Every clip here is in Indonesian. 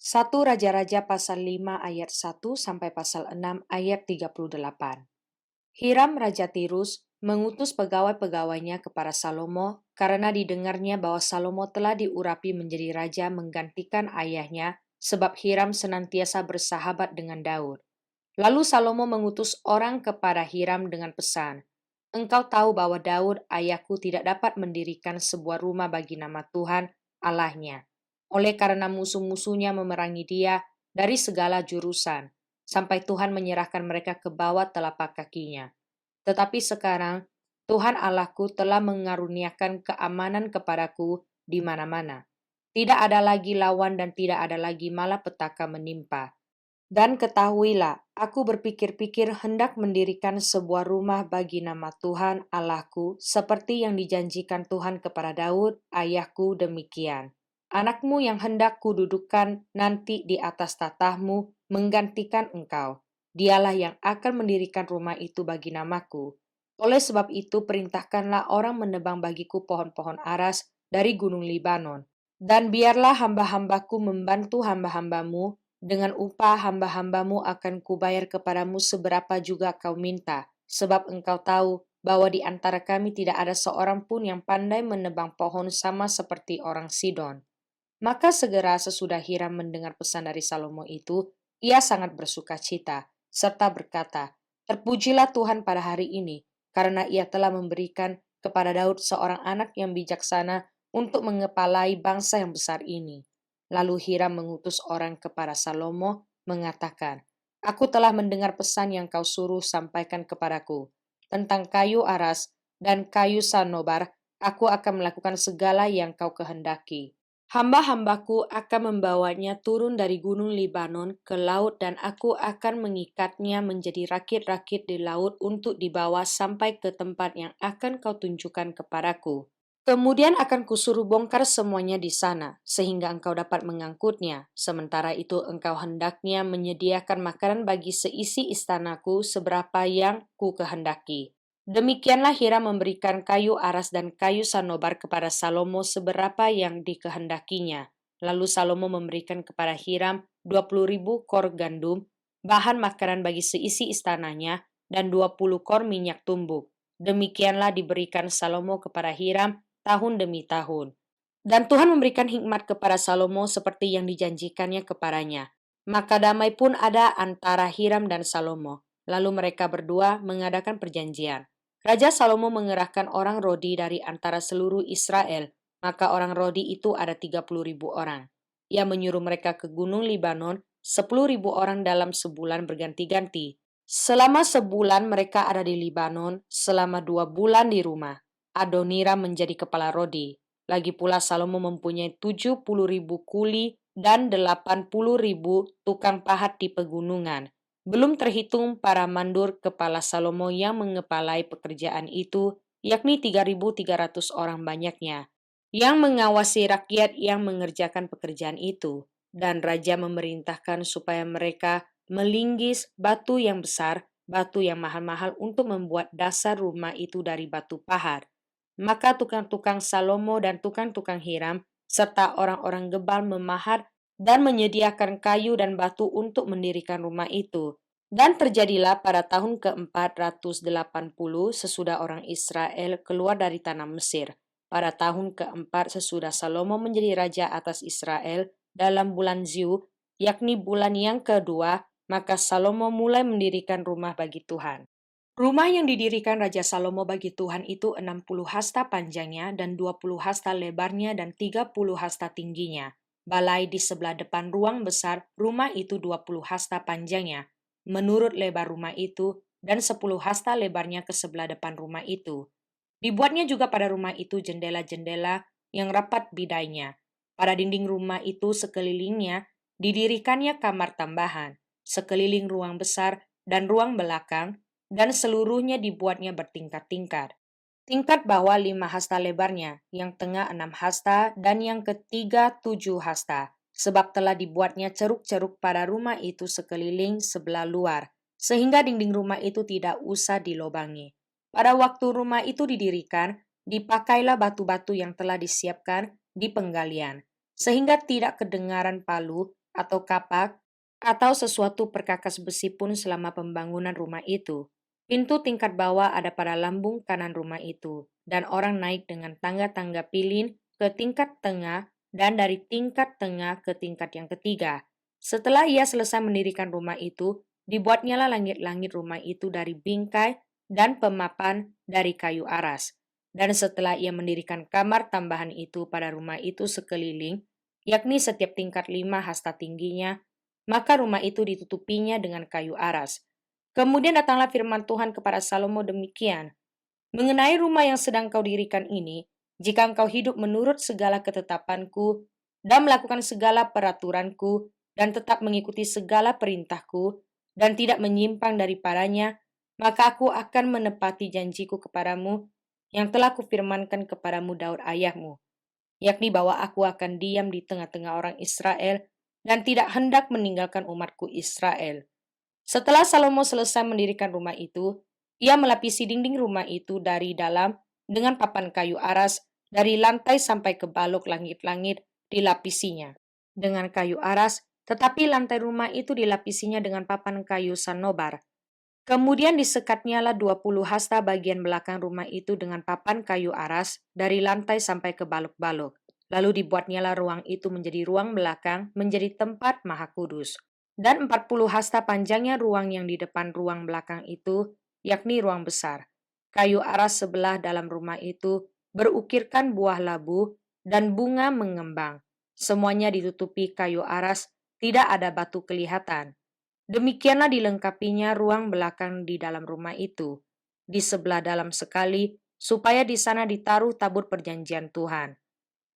1 Raja-Raja pasal 5 ayat 1 sampai pasal 6 ayat 38. Hiram Raja Tirus mengutus pegawai-pegawainya kepada Salomo karena didengarnya bahwa Salomo telah diurapi menjadi raja menggantikan ayahnya sebab Hiram senantiasa bersahabat dengan Daud. Lalu Salomo mengutus orang kepada Hiram dengan pesan, "Engkau tahu bahwa Daud ayahku tidak dapat mendirikan sebuah rumah bagi nama Tuhan Allahnya, oleh karena musuh-musuhnya memerangi dia dari segala jurusan, sampai Tuhan menyerahkan mereka ke bawah telapak kakinya. Tetapi sekarang Tuhan Allahku telah mengaruniakan keamanan kepadaku di mana-mana. Tidak ada lagi lawan dan tidak ada lagi malapetaka menimpa. Dan ketahuilah, aku berpikir-pikir hendak mendirikan sebuah rumah bagi nama Tuhan Allahku, seperti yang dijanjikan Tuhan kepada Daud, ayahku demikian. Anakmu yang hendak kududukan nanti di atas tatahmu menggantikan engkau. Dialah yang akan mendirikan rumah itu bagi namaku. Oleh sebab itu perintahkanlah orang menebang bagiku pohon-pohon aras dari gunung Libanon. Dan biarlah hamba-hambaku membantu hamba-hambamu dengan upah hamba-hambamu akan kubayar kepadamu seberapa juga kau minta, sebab engkau tahu bahwa di antara kami tidak ada seorang pun yang pandai menebang pohon sama seperti orang Sidon." Maka segera sesudah Hiram mendengar pesan dari Salomo itu, ia sangat bersuka cita, serta berkata, "Terpujilah Tuhan pada hari ini, karena ia telah memberikan kepada Daud seorang anak yang bijaksana untuk mengepalai bangsa yang besar ini." Lalu Hiram mengutus orang kepada Salomo, mengatakan, "Aku telah mendengar pesan yang kau suruh sampaikan kepadaku. Tentang kayu aras dan kayu sanobar, aku akan melakukan segala yang kau kehendaki. Hamba-hambaku akan membawanya turun dari gunung Libanon ke laut dan aku akan mengikatnya menjadi rakit-rakit di laut untuk dibawa sampai ke tempat yang akan kau tunjukkan kepadaku. Kemudian akan kusuruh bongkar semuanya di sana, sehingga engkau dapat mengangkutnya. Sementara itu engkau hendaknya menyediakan makanan bagi seisi istanaku seberapa yang ku kehendaki." Demikianlah Hiram memberikan kayu aras dan kayu sanobar kepada Salomo seberapa yang dikehendakinya. Lalu Salomo memberikan kepada Hiram 20.000 kor gandum, bahan makanan bagi seisi istananya, dan 20 kor minyak tumbuk. Demikianlah diberikan Salomo kepada Hiram tahun demi tahun. Dan Tuhan memberikan hikmat kepada Salomo seperti yang dijanjikannya kepadanya. Maka damai pun ada antara Hiram dan Salomo. Lalu mereka berdua mengadakan perjanjian. Raja Salomo mengerahkan orang Rodi dari antara seluruh Israel, maka orang Rodi itu ada 30.000 orang. Ia menyuruh mereka ke gunung Libanon, 10.000 orang dalam sebulan berganti-ganti. Selama sebulan mereka ada di Libanon, selama 2 bulan di rumah. Adoniram menjadi kepala Rodi. Lagi pula Salomo mempunyai 70.000 kuli dan 80.000 tukang pahat di pegunungan. Belum terhitung para mandur kepala Salomo yang mengepalai pekerjaan itu, yakni 3.300 orang banyaknya, yang mengawasi rakyat yang mengerjakan pekerjaan itu. Dan raja memerintahkan supaya mereka melinggis batu yang besar, batu yang mahal-mahal untuk membuat dasar rumah itu dari batu pahat. Maka tukang-tukang Salomo dan tukang-tukang Hiram, serta orang-orang gebal memahat dan menyediakan kayu dan batu untuk mendirikan rumah itu. Dan terjadilah pada tahun ke-480 sesudah orang Israel keluar dari tanah Mesir. Pada tahun keempat sesudah Salomo menjadi raja atas Israel dalam bulan Ziu, yakni bulan yang kedua, maka Salomo mulai mendirikan rumah bagi Tuhan. Rumah yang didirikan Raja Salomo bagi Tuhan itu 60 hasta panjangnya dan 20 hasta lebarnya dan 30 hasta tingginya. Balai di sebelah depan ruang besar rumah itu 20 hasta panjangnya, menurut lebar rumah itu, dan 10 hasta lebarnya ke sebelah depan rumah itu. Dibuatnya juga pada rumah itu jendela-jendela yang rapat bidainya. Pada dinding rumah itu sekelilingnya didirikannya kamar tambahan, sekeliling ruang besar dan ruang belakang, dan seluruhnya dibuatnya bertingkat-tingkat. Tingkat bawah 5 hasta lebarnya, yang tengah 6 hasta, dan yang ketiga 7 hasta, sebab telah dibuatnya ceruk-ceruk pada rumah itu sekeliling sebelah luar, sehingga dinding rumah itu tidak usah dilobangi. Pada waktu rumah itu didirikan, dipakailah batu-batu yang telah disiapkan di penggalian, sehingga tidak kedengaran palu atau kapak, atau sesuatu perkakas besi pun selama pembangunan rumah itu. Pintu tingkat bawah ada pada lambung kanan rumah itu, dan orang naik dengan tangga-tangga pilin ke tingkat tengah dan dari tingkat tengah ke tingkat yang ketiga. Setelah ia selesai mendirikan rumah itu, dibuatnyalah langit-langit rumah itu dari bingkai dan pemapan dari kayu aras. Dan setelah ia mendirikan kamar tambahan itu pada rumah itu sekeliling, yakni setiap tingkat 5 hasta tingginya, maka rumah itu ditutupinya dengan kayu aras. Kemudian datanglah firman Tuhan kepada Salomo demikian, mengenai rumah yang sedang kau dirikan ini, jika engkau hidup menurut segala ketetapanku dan melakukan segala peraturanku dan tetap mengikuti segala perintahku dan tidak menyimpang daripadanya, maka aku akan menepati janjiku kepadamu yang telah kufirmankan kepadamu Daud ayahmu, yakni bahwa aku akan diam di tengah-tengah orang Israel dan tidak hendak meninggalkan umatku Israel. Setelah Salomo selesai mendirikan rumah itu, ia melapisi dinding rumah itu dari dalam dengan papan kayu aras dari lantai sampai ke balok langit-langit dilapisinya dengan kayu aras, tetapi lantai rumah itu dilapisinya dengan papan kayu sanobar. Kemudian disekatnyalah 20 hasta bagian belakang rumah itu dengan papan kayu aras dari lantai sampai ke balok-balok. Lalu dibuatnyalah ruang itu menjadi ruang belakang, menjadi tempat maha kudus. Dan 40 hasta panjangnya ruang yang di depan ruang belakang itu, yakni ruang besar. Kayu aras sebelah dalam rumah itu berukirkan buah labu dan bunga mengembang. Semuanya ditutupi kayu aras, tidak ada batu kelihatan. Demikianlah dilengkapinya ruang belakang di dalam rumah itu, di sebelah dalam sekali, supaya di sana ditaruh tabut perjanjian Tuhan.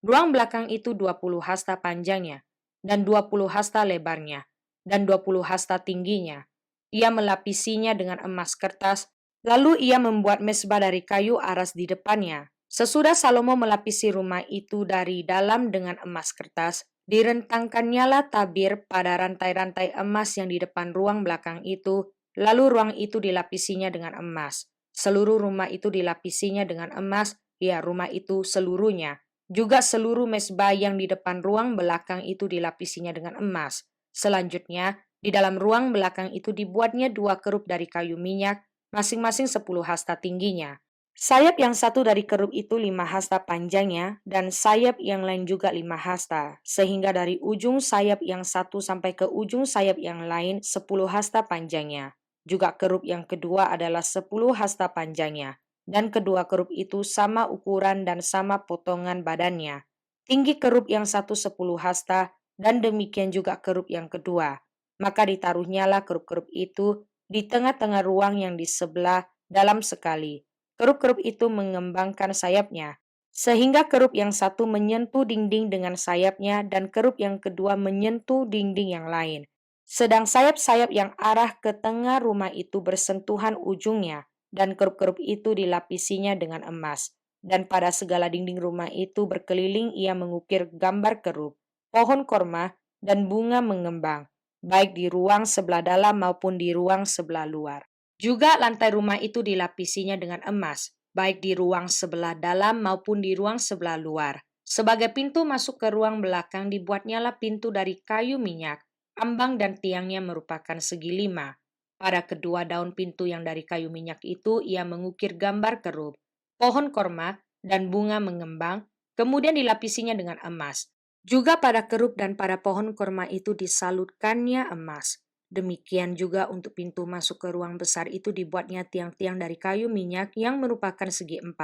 Ruang belakang itu 20 hasta panjangnya, dan 20 hasta lebarnya, dan 20 hasta tingginya. Ia melapisinya dengan emas kertas, lalu ia membuat mezbah dari kayu aras di depannya. Sesudah Salomo melapisi rumah itu dari dalam dengan emas kertas, direntangkannyalah tabir pada rantai-rantai emas yang di depan ruang belakang itu, lalu ruang itu dilapisinya dengan emas. Seluruh rumah itu dilapisinya dengan emas, ya rumah itu seluruhnya. Juga seluruh mezbah yang di depan ruang belakang itu dilapisinya dengan emas. Selanjutnya, di dalam ruang belakang itu dibuatnya 2 kerub dari kayu minyak, masing-masing 10 hasta tingginya. Sayap yang satu dari kerub itu 5 hasta panjangnya, dan sayap yang lain juga 5 hasta, sehingga dari ujung sayap yang satu sampai ke ujung sayap yang lain 10 hasta panjangnya. Juga kerub yang kedua adalah 10 hasta panjangnya, dan kedua kerub itu sama ukuran dan sama potongan badannya. Tinggi kerub yang satu 10 hasta, dan demikian juga kerub yang kedua. Maka ditaruhnyalah kerub-kerub itu di tengah-tengah ruang yang di sebelah dalam sekali. Kerub-kerub itu mengembangkan sayapnya, sehingga kerub yang satu menyentuh dinding dengan sayapnya dan kerub yang kedua menyentuh dinding yang lain. Sedang sayap-sayap yang arah ke tengah rumah itu bersentuhan ujungnya, dan kerub-kerub itu dilapisinya dengan emas. Dan pada segala dinding rumah itu berkeliling ia mengukir gambar kerub, pohon korma, dan bunga mengembang, baik di ruang sebelah dalam maupun di ruang sebelah luar. Juga lantai rumah itu dilapisinya dengan emas, baik di ruang sebelah dalam maupun di ruang sebelah luar. Sebagai pintu masuk ke ruang belakang dibuatnyalah pintu dari kayu minyak, ambang dan tiangnya merupakan segi 5. Pada kedua daun pintu yang dari kayu minyak itu ia mengukir gambar kerub, pohon korma, dan bunga mengembang, kemudian dilapisinya dengan emas. Juga pada kerub dan pada pohon korma itu disalutkannya emas. Demikian juga untuk pintu masuk ke ruang besar itu dibuatnya tiang-tiang dari kayu minyak yang merupakan segi 4,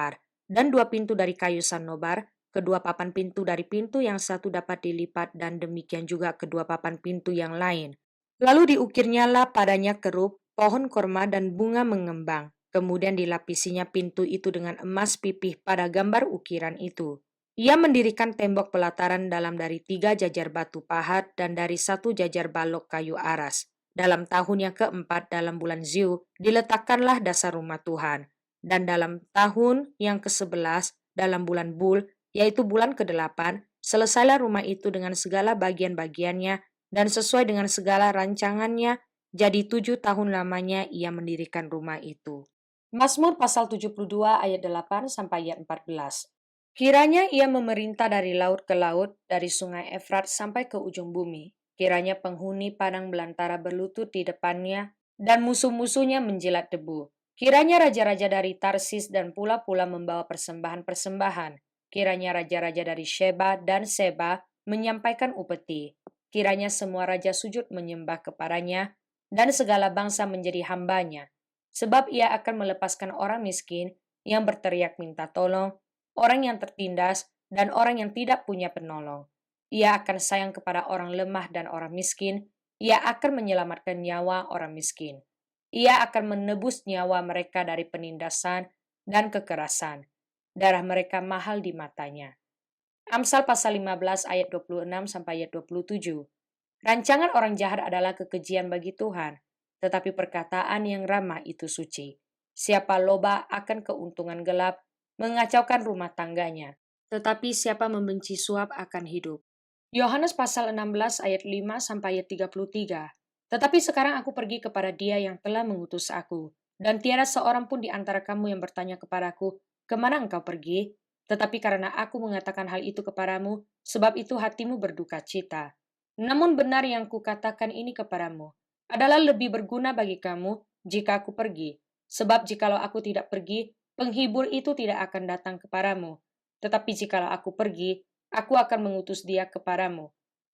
dan 2 pintu dari kayu sanobar, kedua papan pintu dari pintu yang satu dapat dilipat, dan demikian juga kedua papan pintu yang lain. Lalu diukirnyalah padanya kerub, pohon korma, dan bunga mengembang. Kemudian dilapisinya pintu itu dengan emas pipih pada gambar ukiran itu. Ia mendirikan tembok pelataran dalam dari 3 jajar batu pahat dan dari 1 jajar balok kayu aras. Dalam tahun yang keempat dalam bulan Ziu, diletakkanlah dasar rumah Tuhan. Dan dalam tahun yang ke-11 dalam bulan Bul, yaitu bulan ke-8, selesailah rumah itu dengan segala bagian-bagiannya dan sesuai dengan segala rancangannya, jadi 7 tahun lamanya ia mendirikan rumah itu. Mazmur pasal 72 ayat 8 sampai ayat 14. Kiranya ia memerintah dari laut ke laut, dari sungai Efrat sampai ke ujung bumi. Kiranya penghuni padang belantara berlutut di depannya, dan musuh-musuhnya menjilat debu. Kiranya raja-raja dari Tarsis dan pula-pula membawa persembahan-persembahan. Kiranya raja-raja dari Sheba dan Seba menyampaikan upeti. Kiranya semua raja sujud menyembah kepadanya, dan segala bangsa menjadi hambanya. Sebab ia akan melepaskan orang miskin yang berteriak minta tolong, orang yang tertindas, dan orang yang tidak punya penolong. Ia akan sayang kepada orang lemah dan orang miskin. Ia akan menyelamatkan nyawa orang miskin. Ia akan menebus nyawa mereka dari penindasan dan kekerasan. Darah mereka mahal di matanya. Amsal pasal 15 ayat 26 sampai ayat 27. Rancangan orang jahat adalah kekejian bagi Tuhan, tetapi perkataan yang ramah itu suci. Siapa loba akan keuntungan gelap, mengacaukan rumah tangganya, tetapi siapa membenci suap akan hidup. Yohanes pasal 16 ayat 5 sampai ayat 33. Tetapi sekarang aku pergi kepada Dia yang telah mengutus aku, dan tiada seorang pun di antara kamu yang bertanya kepadaku, kemana engkau pergi? Tetapi karena aku mengatakan hal itu kepadamu, sebab itu hatimu berduka cita. Namun benar yang kukatakan ini kepadamu, adalah lebih berguna bagi kamu jika aku pergi. Sebab jikalau aku tidak pergi, penghibur itu tidak akan datang kepadamu. Tetapi jikalau aku pergi, aku akan mengutus Dia kepadamu.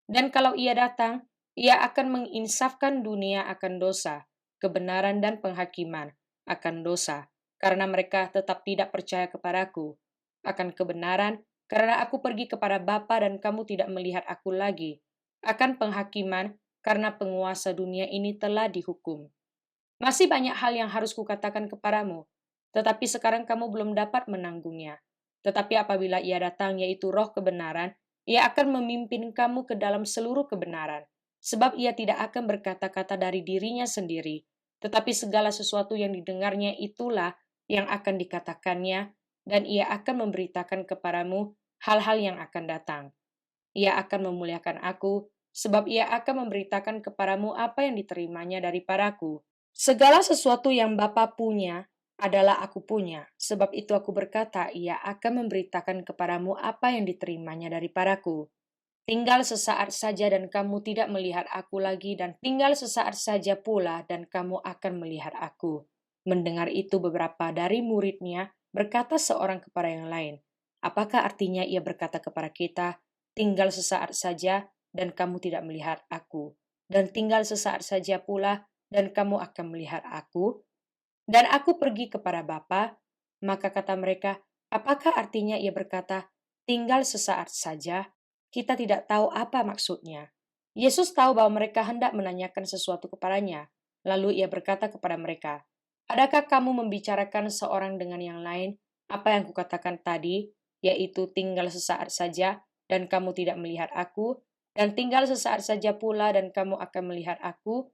Dan kalau ia datang, ia akan menginsafkan dunia akan dosa, kebenaran dan penghakiman akan dosa, karena mereka tetap tidak percaya kepadaku. Akan kebenaran, karena aku pergi kepada Bapa dan kamu tidak melihat aku lagi. Akan penghakiman, karena penguasa dunia ini telah dihukum. Masih banyak hal yang harus kukatakan kepadamu, tetapi sekarang kamu belum dapat menanggungnya. Tetapi apabila ia datang, yaitu roh kebenaran, ia akan memimpin kamu ke dalam seluruh kebenaran. Sebab ia tidak akan berkata-kata dari dirinya sendiri, tetapi segala sesuatu yang didengarnya itulah yang akan dikatakannya, dan ia akan memberitakan kepadamu hal-hal yang akan datang. Ia akan memuliakan aku, sebab ia akan memberitakan kepadamu apa yang diterimanya daripadaku. Segala sesuatu yang Bapa punya adalah aku punya, sebab itu aku berkata, ia akan memberitakan kepadamu apa yang diterimanya daripadaku. Tinggal sesaat saja dan kamu tidak melihat aku lagi, dan tinggal sesaat saja pula dan kamu akan melihat aku. Mendengar itu beberapa dari muridnya berkata seorang kepada yang lain, apakah artinya ia berkata kepada kita, tinggal sesaat saja dan kamu tidak melihat aku, dan tinggal sesaat saja pula dan kamu akan melihat aku, dan aku pergi kepada Bapa? Maka kata mereka, apakah artinya ia berkata, tinggal sesaat saja? Kita tidak tahu apa maksudnya. Yesus tahu bahwa mereka hendak menanyakan sesuatu kepadanya. Lalu ia berkata kepada mereka, adakah kamu membicarakan seorang dengan yang lain apa yang kukatakan tadi, yaitu tinggal sesaat saja dan kamu tidak melihat aku, dan tinggal sesaat saja pula dan kamu akan melihat aku?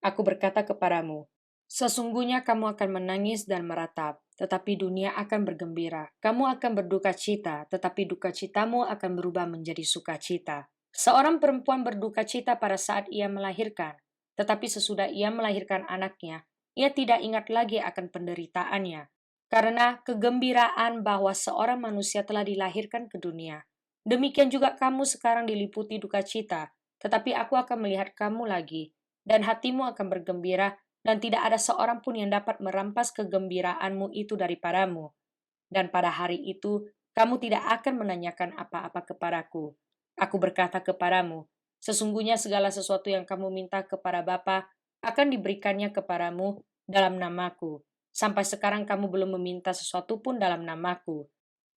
Aku berkata kepadamu, sesungguhnya kamu akan menangis dan meratap, tetapi dunia akan bergembira. Kamu akan berduka cita, tetapi duka citamu akan berubah menjadi sukacita. Seorang perempuan berduka cita pada saat ia melahirkan, tetapi sesudah ia melahirkan anaknya, ia tidak ingat lagi akan penderitaannya, karena kegembiraan bahwa seorang manusia telah dilahirkan ke dunia. Demikian juga kamu sekarang diliputi duka cita, tetapi aku akan melihat kamu lagi, dan hatimu akan bergembira, dan tidak ada seorang pun yang dapat merampas kegembiraanmu itu daripadamu. Dan pada hari itu, kamu tidak akan menanyakan apa-apa kepadaku. Aku berkata kepadamu, sesungguhnya segala sesuatu yang kamu minta kepada Bapa akan diberikannya kepadamu dalam namaku. Sampai sekarang kamu belum meminta sesuatu pun dalam namaku.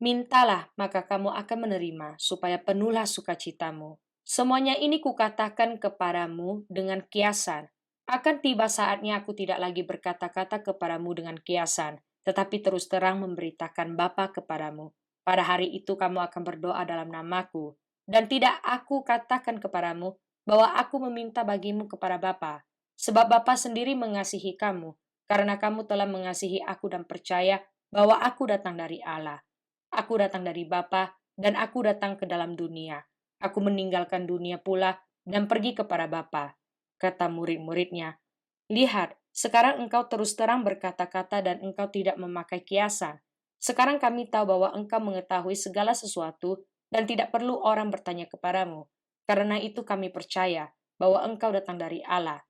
Mintalah, maka kamu akan menerima, supaya penuhlah sukacitamu. Semuanya ini kukatakan kepadamu dengan kiasan. Akan tiba saatnya aku tidak lagi berkata-kata kepadamu dengan kiasan, tetapi terus terang memberitakan Bapa kepadamu. Pada hari itu kamu akan berdoa dalam namaku, dan tidak aku katakan kepadamu bahwa aku meminta bagimu kepada Bapa, sebab Bapa sendiri mengasihi kamu, karena kamu telah mengasihi aku dan percaya bahwa aku datang dari Allah. Aku datang dari Bapa, dan aku datang ke dalam dunia. Aku meninggalkan dunia pula dan pergi kepada Bapa. Kata murid-muridnya, lihat, sekarang engkau terus terang berkata-kata dan engkau tidak memakai kiasan. Sekarang kami tahu bahwa engkau mengetahui segala sesuatu dan tidak perlu orang bertanya kepadamu. Karena itu kami percaya bahwa engkau datang dari Allah?"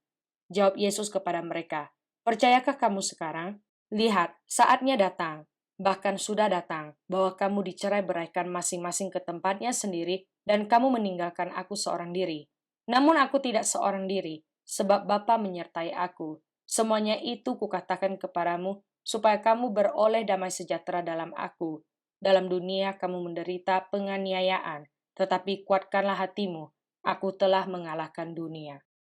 Jawab Yesus kepada mereka, "Percayakah kamu sekarang? Lihat, saatnya datang, bahkan sudah datang, bahwa kamu dicerai-beraikan masing-masing ke tempatnya sendiri, dan kamu meninggalkan aku seorang diri. Namun aku tidak seorang diri, sebab Bapa menyertai aku. Semuanya itu kukatakan kepadamu, supaya kamu beroleh damai sejahtera dalam aku. Dalam dunia kamu menderita penganiayaan, tetapi kuatkanlah hatimu, aku telah mengalahkan dunia."